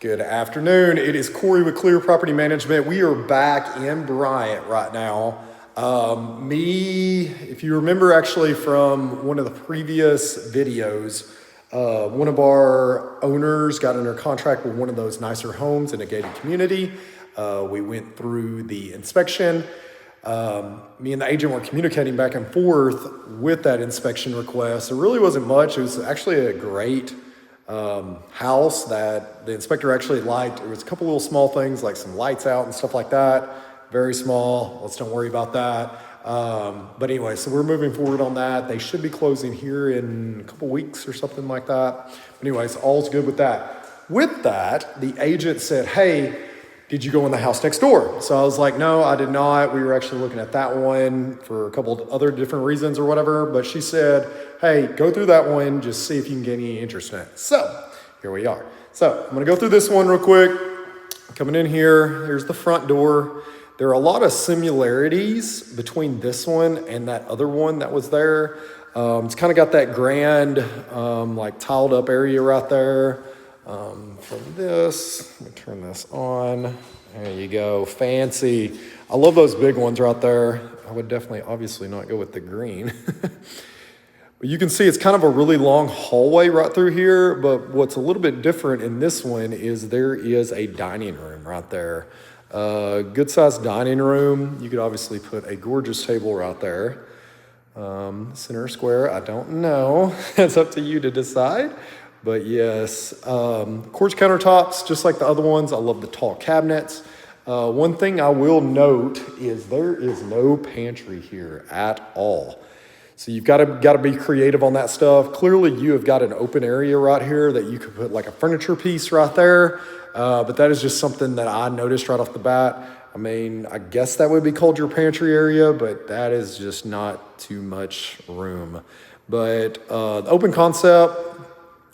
Good afternoon. It is Corey with Clear Property Management. We are back in Bryant right now. If you remember actually from one of the previous videos, one of our owners got under contract with one of those nicer homes in a gated community. We went through the inspection. Me and the agent were communicating back and forth with that inspection request. There really wasn't much. It was actually a great house that the inspector actually liked. There was a couple little small things like some lights out and stuff like that. Very small. Let's don't worry about that. But anyway, so we're moving forward on that. They should be closing here in a couple weeks or something like that. But anyways, all's good with that. With that, the agent said, hey, did you go in the house next door? So I was like, no, I did not. We were actually looking at that one for a couple of other different reasons or whatever. But she said, hey, go through that one, just see if you can get any interest in it. So here we are. So I'm gonna go through this one real quick. Coming in here, here's the front door. There are a lot of similarities between this one and that other one that was there. It's kind of got that grand, like tiled up area right there. From this, let me turn this on. There you go, fancy. I love those big ones right there. I would definitely, obviously not go with the green. But you can see it's kind of a really long hallway right through here, but what's a little bit different in this one is there is a dining room right there. Good sized dining room. You could obviously put a gorgeous table right there. Center square, I don't know. It's up to you to decide. But yes, quartz countertops, just like the other ones. I love the tall cabinets. One thing I will note is there is no pantry here at all. So you've got to be creative on that stuff. Clearly, you have got an open area right here that you could put like a furniture piece right there. But that is just something that I noticed right off the bat. I mean, I guess that would be called your pantry area, but that is just not too much room. But the open concept,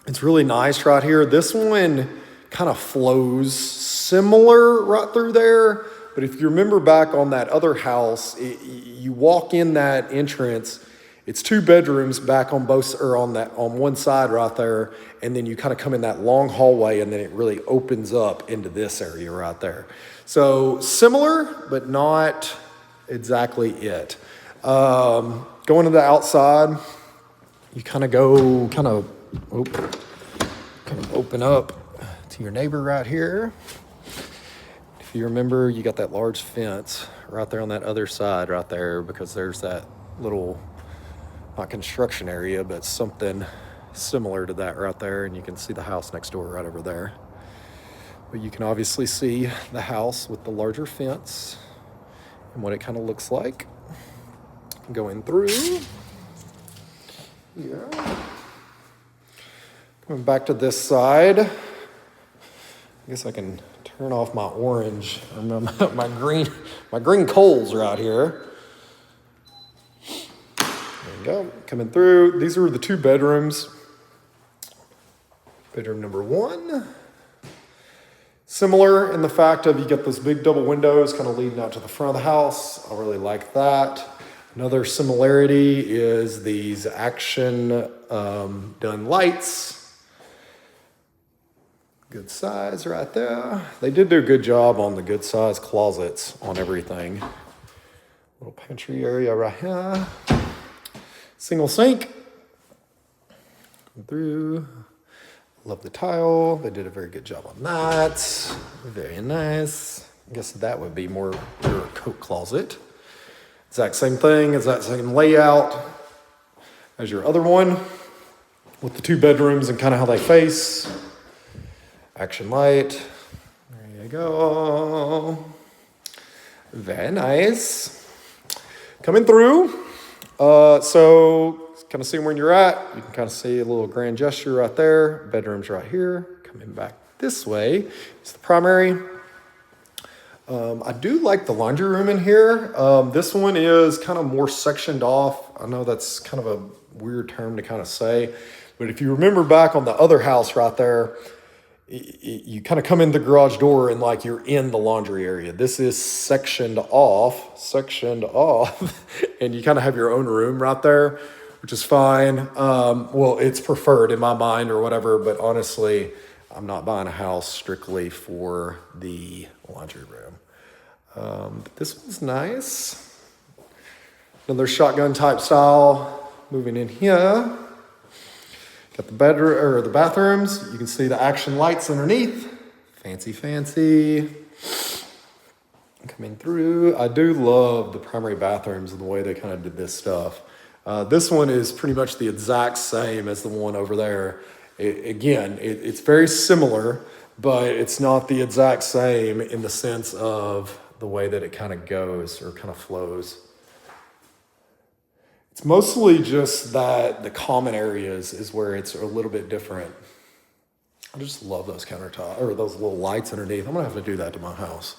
it's really nice right here. This one kind of flows similar right through there. But if you remember back on that other house, you walk in that entrance, it's 2 bedrooms back on both, or on one side right there. And then you kind of come in that long hallway and then it really opens up into this area right there. So similar, but not exactly it. Going to the outside, you kind of open up to your neighbor right here. If you remember, you got that large fence right there on that other side right there, because there's that little, not construction area, but something similar to that right there. And you can see the house next door right over there. But you can obviously see the house with the larger fence and what it kind of looks like. Going through here. Going back to this side, I guess I can turn off my orange, my green coals right here. There you go, coming through. These are the 2 bedrooms. Bedroom number 1. Similar in the fact of you get those big double windows kind of leading out to the front of the house. I really like that. Another similarity is these action done lights. Good size right there. They did do a good job on the good size closets on everything. Little pantry area right here. Single sink. Come through. Love the tile. They did a very good job on that. Very nice. I guess that would be more your coat closet. Exact same thing, exact same layout as your other one, with the 2 bedrooms and kind of how they face. Action light. There you go. Very nice. Coming through. So kind of seeing where you're at. You can kind of see a little grand gesture right there. Bedrooms right here. Coming back this way. It's the primary. I do like the laundry room in here. This one is kind of more sectioned off. I know that's kind of a weird term to kind of say, but if you remember back on the other house right there, you kind of come in the garage door and like you're in the laundry area. This is sectioned off, and you kind of have your own room right there, which is fine. Well, it's preferred in my mind or whatever, but honestly, I'm not buying a house strictly for the laundry room. But this one's nice. Another shotgun type style. Moving in here. Got the bedroom or the bathrooms. You can see the action lights underneath. Fancy, fancy. Coming through. I do love the primary bathrooms and the way they kind of did this stuff. This one is pretty much the exact same as the one over there. It's very similar, but it's not the exact same in the sense of the way that it kind of goes or kind of flows. It's mostly just that the common areas is where it's a little bit different. I just love those countertops or those little lights underneath. I'm gonna have to do that to my house.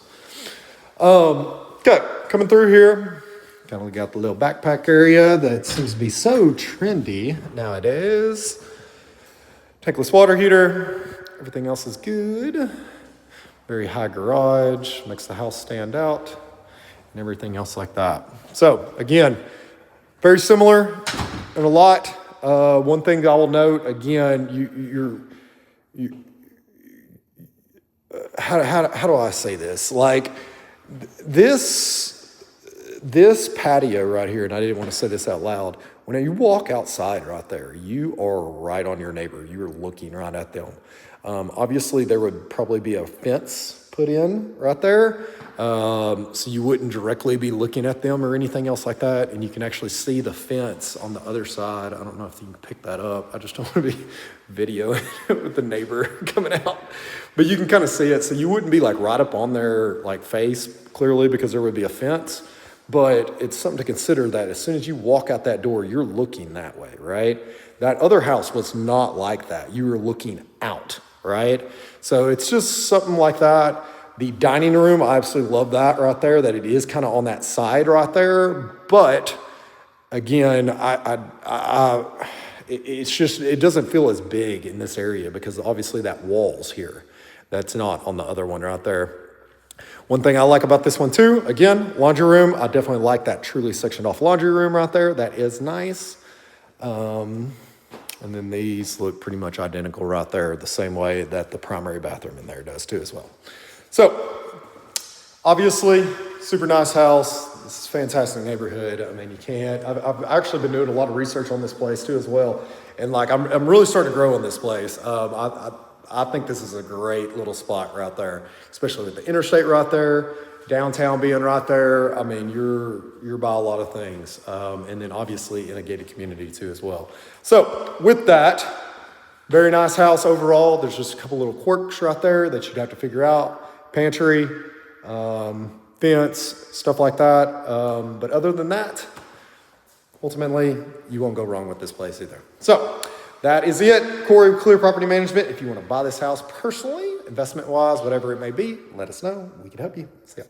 Okay, coming through here. Kind of got the little backpack area that seems to be so trendy nowadays. Tankless water heater. Everything else is good. Very high garage. Makes the house stand out. And everything else like that. So, again, very similar in a lot. One thing I will note, again, how do I say this? Like, this patio right here, and I didn't want to say this out loud, when you walk outside right there, you are right on your neighbor. You're looking right at them. Obviously, there would probably be a fence put in right there, so you wouldn't directly be looking at them or anything else like that, and you can actually see the fence on the other side. I don't know if you can pick that up. I just don't want to be videoing with the neighbor coming out, but you can kind of see it, so you wouldn't be like right up on their like face clearly because there would be a fence. But it's something to consider that as soon as you walk out that door, you're looking that way, right? That other house was not like that. You were looking out, right? So it's just something like that. The dining room, I absolutely love that right there, that it is kind of on that side right there. But again, it doesn't feel as big in this area because obviously that wall's here. That's not on the other one right there. One thing I like about this one too, again, laundry room. I definitely like that truly sectioned off laundry room right there. That is nice. And then these look pretty much identical right there, the same way that the primary bathroom in there does too as well. So, obviously, super nice house. This is a fantastic neighborhood. I mean, you can't. I've actually been doing a lot of research on this place too as well. And like, I'm really starting to grow in this place. I think this is a great little spot right there, especially with the interstate right there, downtown being right there. I mean, you're by a lot of things. And then obviously in a gated community too as well. So with that, very nice house overall. There's just a couple little quirks right there that you'd have to figure out. Pantry, fence, stuff like that. But other than that, ultimately, you won't go wrong with this place either. So that is it. Corey, Clear Property Management. If you want to buy this house personally, investment-wise, whatever it may be, let us know. We can help you. See ya.